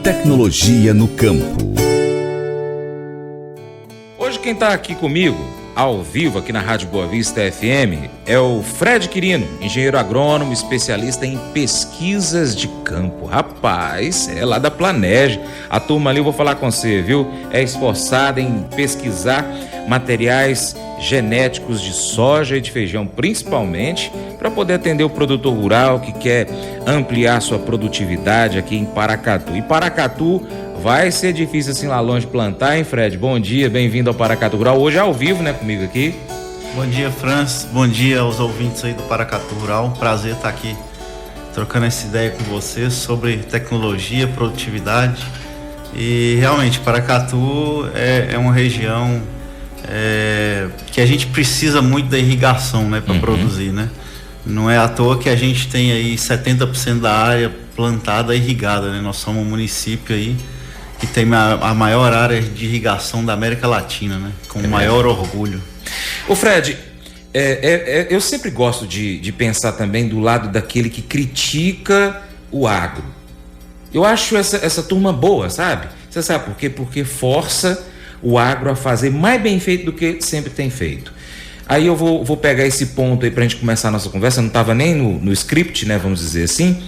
Tecnologia no campo. Hoje quem está aqui comigo, ao vivo, aqui na Rádio Boa Vista FM, é o Fred Quirino, engenheiro agrônomo, especialista em pesquisas de campo. Rapaz, é lá da Planege. A turma ali, eu vou falar com você, viu? É esforçada em pesquisar materiais genéticos de soja e de feijão, principalmente, para poder atender o produtor rural que quer ampliar sua produtividade aqui em Paracatu. E Paracatu vai ser difícil assim lá longe plantar, hein, Fred? Bom dia, bem-vindo ao Paracatu Rural. Hoje é ao vivo, né, comigo aqui. Bom dia, Franz. Bom dia aos ouvintes aí do Paracatu Rural. Prazer estar aqui trocando essa ideia com vocês sobre tecnologia, produtividade. E realmente, Paracatu é uma região que a gente precisa muito da irrigação, né, para produzir, né? Não é à toa que a gente tem aí 70% da área plantada irrigada, né? Nós somos um município aí que tem a maior área de irrigação da América Latina, né? Com o maior orgulho. Ô Fred, eu sempre gosto de pensar também do lado daquele que critica o agro. Eu acho essa turma boa, sabe? Você sabe por quê? Porque força o agro a fazer mais bem feito do que sempre tem feito. Aí eu vou pegar esse ponto aí pra gente começar a nossa conversa. Não estava nem no script, né? Vamos dizer assim.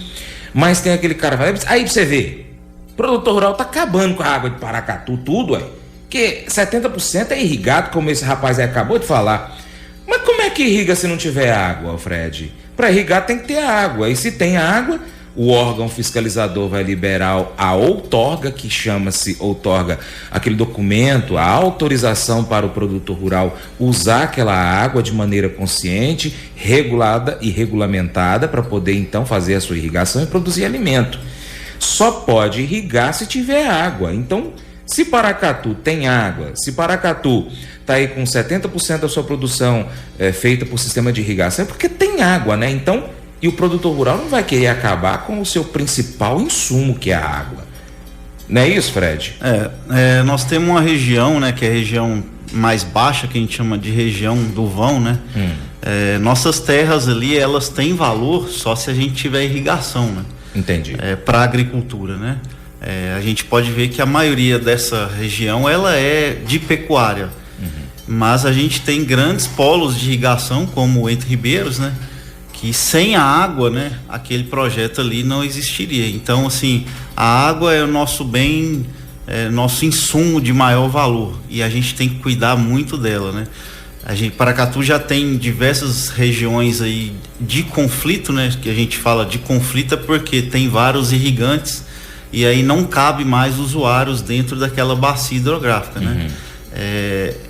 Mas tem aquele cara que fala, aí pra você ver, o produtor rural tá acabando com a água de Paracatu, tudo, aí. Que 70% é irrigado, como esse rapaz aí acabou de falar. Mas como é que irriga se não tiver água, Fred? Para irrigar tem que ter água. E se tem água, o órgão fiscalizador vai liberar a outorga, que chama-se outorga, aquele documento, a autorização para o produtor rural usar aquela água de maneira consciente, regulada e regulamentada para poder então fazer a sua irrigação e produzir alimento. Só pode irrigar se tiver água. Então, se Paracatu tem água, se Paracatu está aí com 70% da sua produção feita por sistema de irrigação, é porque tem água, né? Então, e o produtor rural não vai querer acabar com o seu principal insumo, que é a água. Não é isso, Fred? Nós temos uma região, né, que é a região mais baixa, que a gente chama de região do vão, né? Nossas terras ali, elas têm valor só se a gente tiver irrigação, né? Entendi. Para a agricultura, né? A gente pode ver que a maioria dessa região, ela é de pecuária. Mas a gente tem grandes polos de irrigação, como Entre Ribeiros, né? Que sem a água, né, aquele projeto ali não existiria. Então, assim, a água é o nosso bem, nosso insumo de maior valor, e a gente tem que cuidar muito dela, né? Paracatu já tem diversas regiões aí de conflito, né? Que a gente fala de conflito é porque tem vários irrigantes e aí não cabe mais usuários dentro daquela bacia hidrográfica, né?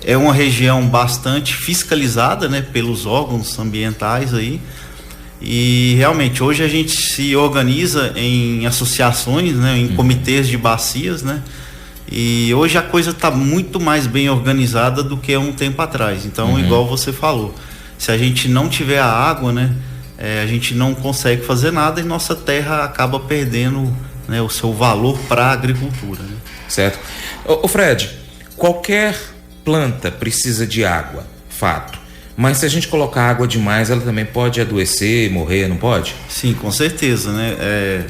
É uma região bastante fiscalizada, né, pelos órgãos ambientais aí. E realmente hoje a gente se organiza em associações, né, em comitês de bacias, né, e hoje a coisa está muito mais bem organizada do que há um tempo atrás. Então, igual você falou, se a gente não tiver a água, né, a gente não consegue fazer nada e nossa terra acaba perdendo, né, o seu valor para a agricultura, né? Certo. Ô Fred, qualquer planta precisa de água, fato. Mas se a gente colocar água demais, ela também pode adoecer, morrer, não pode? Sim, com certeza, né?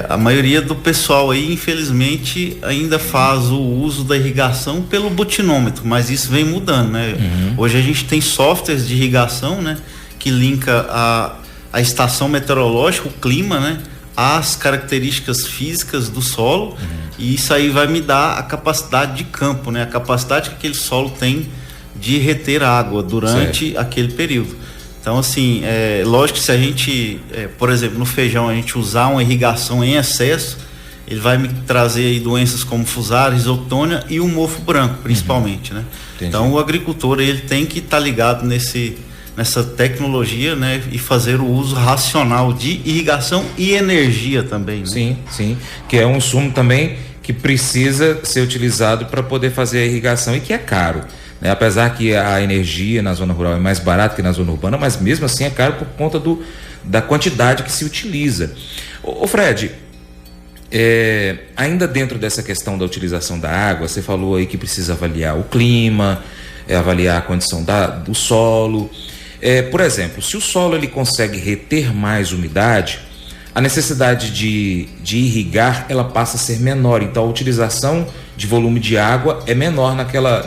A maioria do pessoal aí, infelizmente, ainda faz o uso da irrigação pelo butinômetro, mas isso vem mudando, né? Hoje a gente tem softwares de irrigação, né? Que linka a estação meteorológica, o clima, né? Às características físicas do solo, e isso aí vai me dar a capacidade de campo, né? A capacidade que aquele solo tem de reter água durante aquele período. Então, assim, lógico que se a gente, por exemplo, no feijão, a gente usar uma irrigação em excesso, ele vai me trazer aí doenças como fusarium, isotônia e o mofo branco, principalmente, né? Entendi. Então, o agricultor, ele tem que estar ligado nessa tecnologia, né? E fazer o uso racional de irrigação e energia também, né? Sim, que é um insumo também que precisa ser utilizado para poder fazer a irrigação e que é caro. Apesar que a energia na zona rural é mais barata que na zona urbana, mas mesmo assim é caro por conta da quantidade que se utiliza. Ô Fred, ainda dentro dessa questão da utilização da água, você falou aí que precisa avaliar o clima, avaliar a condição do solo. Por exemplo, se o solo ele consegue reter mais umidade, a necessidade de irrigar ela passa a ser menor. Então a utilização de volume de água é menor naquela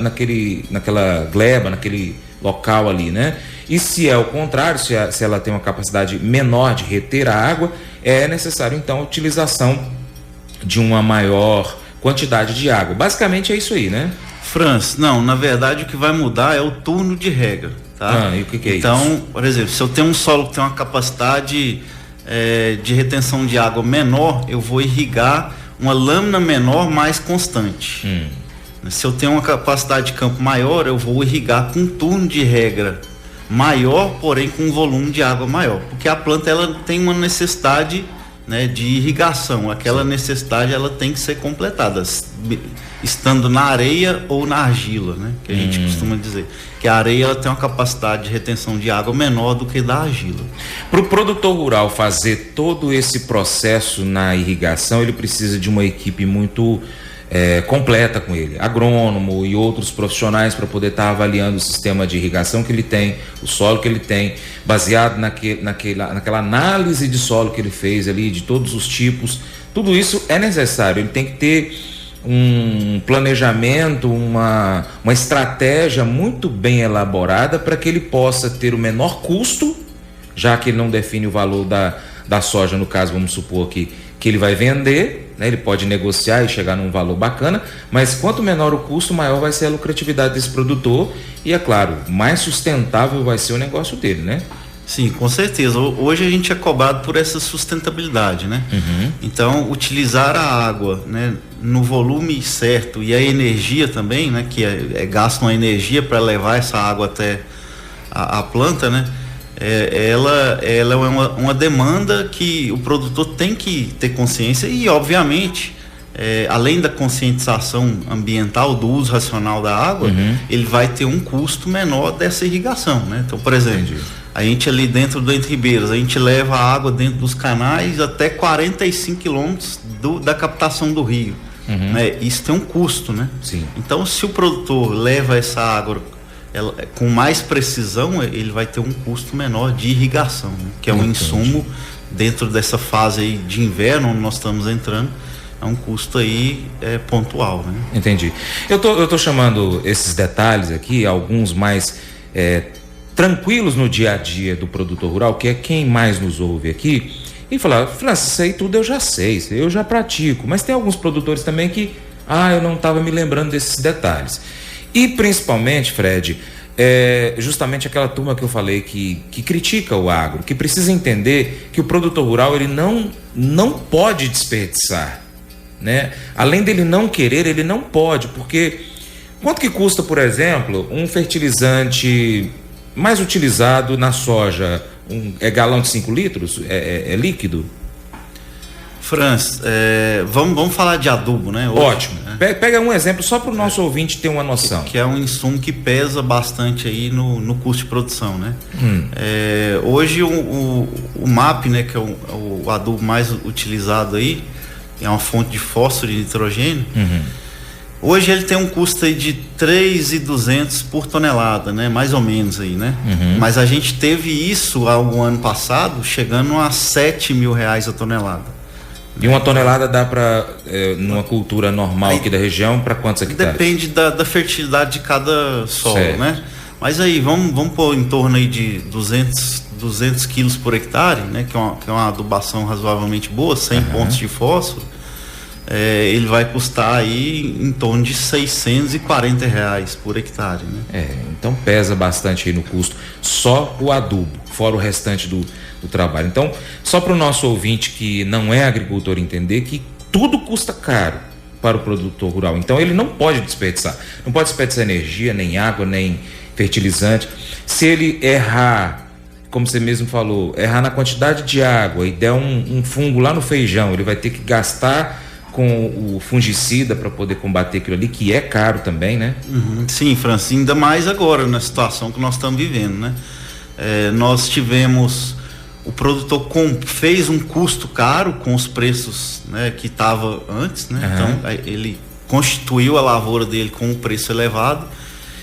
gleba, naquele local ali, né? E se é o contrário, se ela tem uma capacidade menor de reter a água, é necessário então a utilização de uma maior quantidade de água. Basicamente é isso aí, né? Franz, não, na verdade o que vai mudar é o turno de rega, tá? E o que é então, isso? Então, por exemplo, se eu tenho um solo que tem uma capacidade de retenção de água menor, eu vou irrigar uma lâmina menor mais constante. Se eu tenho uma capacidade de campo maior, eu vou irrigar com um turno de rega maior, porém com um volume de água maior, porque a planta ela tem uma necessidade, né, de irrigação. Aquela necessidade ela tem que ser completada, estando na areia ou na argila, né, que a gente costuma dizer que a areia ela tem uma capacidade de retenção de água menor do que da argila. Para o produtor rural fazer todo esse processo na irrigação, ele precisa de uma equipe muito completa com ele, agrônomo e outros profissionais para poder estar avaliando o sistema de irrigação que ele tem, o solo que ele tem, baseado naquela análise de solo que ele fez ali, de todos os tipos. Tudo isso é necessário, ele tem que ter um planejamento, uma estratégia muito bem elaborada para que ele possa ter o menor custo, já que ele não define o valor da soja, no caso, vamos supor que ele vai vender, né? Ele pode negociar e chegar num valor bacana, mas quanto menor o custo, maior vai ser a lucratividade desse produtor e, é claro, mais sustentável vai ser o negócio dele, né? Sim, com certeza. Hoje a gente é cobrado por essa sustentabilidade, né? Então, utilizar a água, né, no volume certo e a energia também, né, que gasta uma energia para levar essa água até a planta, né? Ela é uma demanda que o produtor tem que ter consciência e, obviamente, além da conscientização ambiental do uso racional da água, ele vai ter um custo menor dessa irrigação, né? Então, por exemplo, a gente ali dentro do Entre Ribeiros, a gente leva a água dentro dos canais até 45 quilômetros da captação do rio, né? Isso tem um custo, né? Sim. Então, se o produtor leva essa água com mais precisão, ele vai ter um custo menor de irrigação, né? Que é um insumo dentro dessa fase aí de inverno onde nós estamos entrando, é um custo aí pontual, né? Entendi. Eu tô chamando esses detalhes aqui, alguns mais tranquilos no dia a dia do produtor rural, que é quem mais nos ouve aqui, e falar: Francis, isso aí tudo eu já sei, eu já pratico, mas tem alguns produtores também que eu não estava me lembrando desses detalhes. E principalmente, Fred, justamente aquela turma que eu falei que critica o agro, que precisa entender que o produtor rural ele não pode desperdiçar, né? Além dele não querer, ele não pode, porque quanto que custa, por exemplo, um fertilizante mais utilizado na soja? Galão de 5 litros? É líquido? Franz, vamos falar de adubo, né? Hoje, ótimo. Né? Pega um exemplo só para o nosso ouvinte ter uma noção. Que é um insumo que pesa bastante aí no custo de produção, né? Hoje o MAP, né, que é o adubo mais utilizado aí, é uma fonte de fósforo e nitrogênio. Hoje ele tem um custo aí de 3.200 por tonelada, né? Mais ou menos aí, né? Mas a gente teve isso ao ano passado, chegando a R$7.000 a tonelada. E uma tonelada dá para, numa cultura normal aqui da região, para quantos hectares? Depende da fertilidade de cada solo, certo, né? Mas aí, vamos pôr em torno aí de 200 quilos por hectare, né? Que é uma adubação razoavelmente boa, 100 pontos de fósforo. Ele vai custar aí em torno de R$640 por hectare, né? Então pesa bastante aí no custo, só o adubo, fora o restante do trabalho. Então, só para o nosso ouvinte que não é agricultor entender que tudo custa caro para o produtor rural. Então ele não pode desperdiçar energia, nem água, nem fertilizante. Se ele errar, como você mesmo falou, errar na quantidade de água e der um fungo lá no feijão, ele vai ter que gastar com o fungicida para poder combater aquilo ali, que é caro também, né? Sim, Francis, ainda mais agora na situação que nós estamos vivendo, né? Nós tivemos, o produtor fez um custo caro com os preços, né, que estava antes, né? Então ele constituiu a lavoura dele com um preço elevado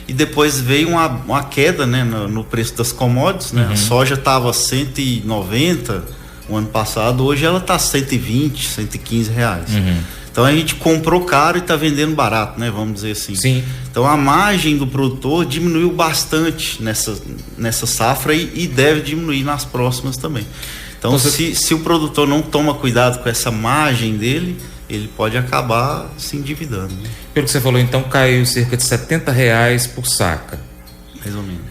e depois veio uma queda, né, no preço das commodities, né? A soja estava 190, o ano passado, hoje ela está 120, 115 reais. Uhum. Então a gente comprou caro e está vendendo barato, né? Vamos dizer assim. Sim. Então a margem do produtor diminuiu bastante nessa safra e deve diminuir nas próximas também. Então se o produtor não toma cuidado com essa margem dele, ele pode acabar se endividando. Né? Pelo que você falou, então caiu cerca de R$70 por saca. Mais ou menos.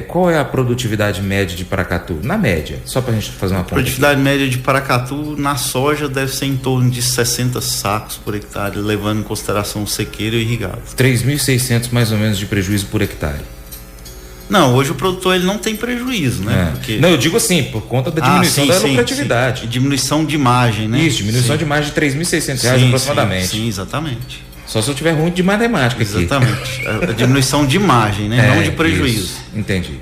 Qual é a produtividade média de Paracatu? Na média, só para a gente fazer uma conta. A produtividade média de Paracatu na soja deve ser em torno de 60 sacos por hectare, levando em consideração o sequeiro e irrigado. 3.600 mais ou menos de prejuízo por hectare. Não, hoje o produtor ele não tem prejuízo, né? Porque... Não, eu digo assim, por conta da diminuição da lucratividade. Sim. Diminuição de margem, né? Isso, diminuição de margem de R$3.600 aproximadamente. Sim, exatamente. Só se eu tiver ruim de matemática aqui. Exatamente. A diminuição de margem, né? Não de prejuízo. Isso. Entendi.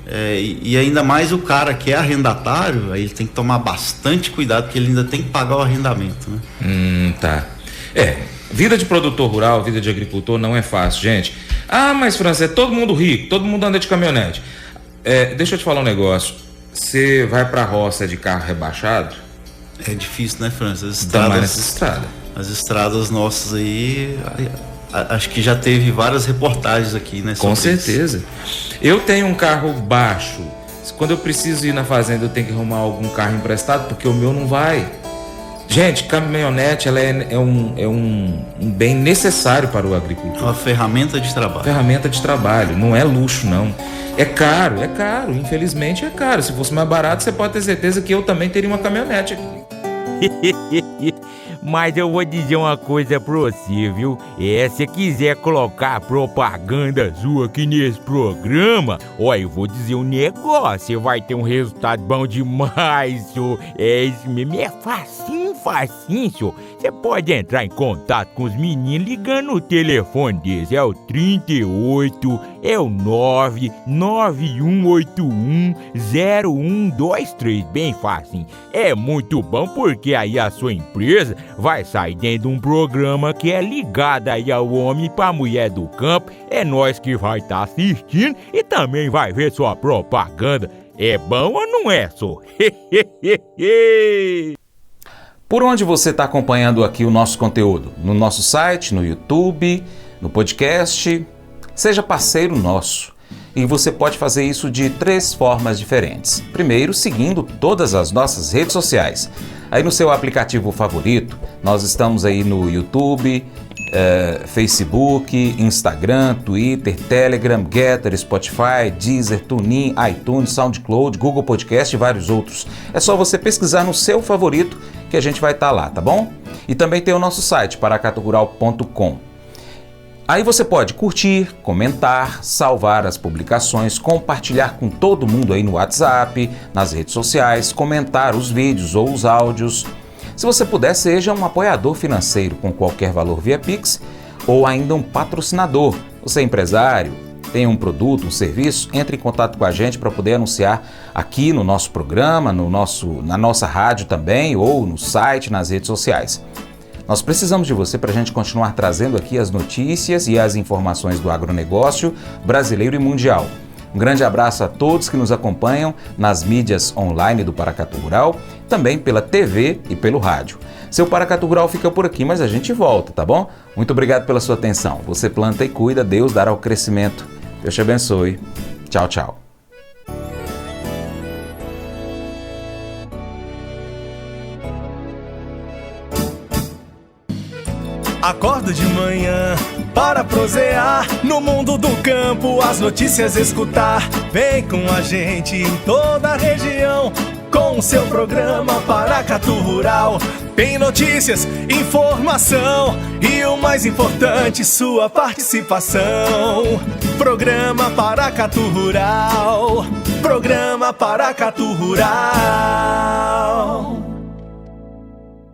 E ainda mais o cara que é arrendatário, aí ele tem que tomar bastante cuidado, porque ele ainda tem que pagar o arrendamento, né? Tá. Vida de produtor rural, vida de agricultor não é fácil, gente. Mas França, é todo mundo rico, todo mundo anda de caminhonete. Deixa eu te falar um negócio. Você vai pra roça de carro rebaixado? É difícil, né, França? As estradas nossas aí, acho que já teve várias reportagens aqui, né? Com certeza. Eu tenho um carro baixo. Quando eu preciso ir na fazenda, eu tenho que arrumar algum carro emprestado, porque o meu não vai. Gente, caminhonete ela é um bem necessário para o agricultor. Uma ferramenta de trabalho. Ferramenta de trabalho, não é luxo, não. É caro, infelizmente é caro. Se fosse mais barato, você pode ter certeza que eu também teria uma caminhonete aqui. Mas eu vou dizer uma coisa pra você, viu? Se quiser colocar propaganda sua aqui nesse programa, eu vou dizer um negócio, você vai ter um resultado bom demais, senhor. Isso mesmo, é facinho, senhor. Você pode entrar em contato com os meninos ligando o telefone deles, é o 38, é o 991810123, bem fácil. É muito bom porque aí a sua empresa vai sair dentro de um programa que é ligado aí ao homem e pra mulher do campo. É nós que vai estar assistindo e também vai ver sua propaganda. É bom ou não é, só? Por onde você está acompanhando aqui o nosso conteúdo? No nosso site, no YouTube, no podcast? Seja parceiro nosso. E você pode fazer isso de 3 formas diferentes. Primeiro, seguindo todas as nossas redes sociais. Aí no seu aplicativo favorito, nós estamos aí no YouTube, Facebook, Instagram, Twitter, Telegram, Getter, Spotify, Deezer, TuneIn, iTunes, SoundCloud, Google Podcast e vários outros. É só você pesquisar no seu favorito que a gente vai estar lá, tá bom? E também tem o nosso site, paracaturural.com. Aí você pode curtir, comentar, salvar as publicações, compartilhar com todo mundo aí no WhatsApp, nas redes sociais, comentar os vídeos ou os áudios. Se você puder, seja um apoiador financeiro com qualquer valor via Pix ou ainda um patrocinador. Você é empresário, tem um produto, um serviço, entre em contato com a gente para poder anunciar aqui no nosso programa, na nossa rádio também ou no site, nas redes sociais. Nós precisamos de você para a gente continuar trazendo aqui as notícias e as informações do agronegócio brasileiro e mundial. Um grande abraço a todos que nos acompanham nas mídias online do Paracatu Rural, também pela TV e pelo rádio. Seu Paracatu Rural fica por aqui, mas a gente volta, tá bom? Muito obrigado pela sua atenção. Você planta e cuida, Deus dará o crescimento. Deus te abençoe. Tchau, tchau. Acordo de manhã para prosear no mundo do campo, as notícias escutar. Vem com a gente em toda a região com o seu programa Paracatu Rural. Tem notícias, informação e o mais importante, sua participação. Programa Paracatu Rural. Programa Paracatu Rural.